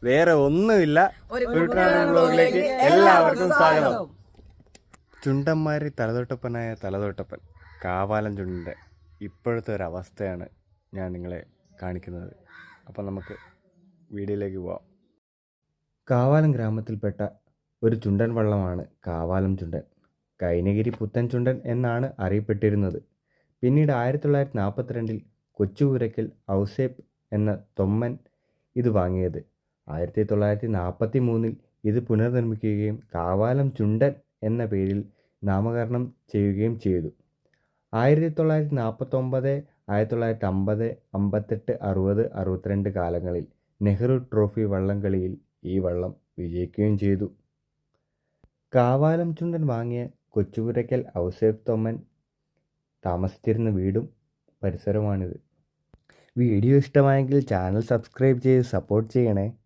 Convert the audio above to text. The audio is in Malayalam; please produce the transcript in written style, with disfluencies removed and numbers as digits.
വേറെ ഒന്നുമില്ല. ഉൾട്രാഡൻ ബ്ലോഗിലേക്ക് എല്ലാവർക്കും സ്വാഗതം. ചുണ്ടന്മാരി തലതൊട്ടപ്പനായ തലതൊട്ടപ്പൻ കാവാലം ചുണ്ടൻ്റെ ഇപ്പോഴത്തെ ഒരു അവസ്ഥയാണ് ഞാൻ നിങ്ങളെ കാണിക്കുന്നത്. അപ്പം നമുക്ക് വീഡിയോയിലേക്ക് പോവാം. കാവാലം ഗ്രാമത്തിൽപ്പെട്ട ഒരു ചുണ്ടൻ വള്ളമാണ് കാവാലം ചുണ്ടൻ. കൈനഗിരി പുത്തൻ ചുണ്ടൻ എന്നാണ് അറിയപ്പെട്ടിരുന്നത്. പിന്നീട് 1942 കൊച്ചുപുരയ്ക്കൽ ഔസേപ്പ് എന്ന തൊമ്മൻ ഇത് വാങ്ങിയത്. 1943 ഇത് പുനർനിർമ്മിക്കുകയും കാവാലം ചുണ്ടൻ എന്ന പേരിൽ നാമകരണം ചെയ്യുകയും ചെയ്തു. 1949, 1950, 58, 60, 62 കാലങ്ങളിൽ നെഹ്റു ട്രോഫി വള്ളംകളിയിൽ ഈ വള്ളം വിജയിക്കുകയും ചെയ്തു. കാവാലം ചുണ്ടൻ വാങ്ങിയ കൊച്ചുപുരയ്ക്കൽ ഔസേപ്പ് തൊമ്മൻ താമസിച്ചിരുന്ന വീടും പരിസരവുമാണിത്. വീഡിയോ ഇഷ്ടമായെങ്കിൽ ചാനൽ സബ്സ്ക്രൈബ് ചെയ്ത് സപ്പോർട്ട് ചെയ്യണേ.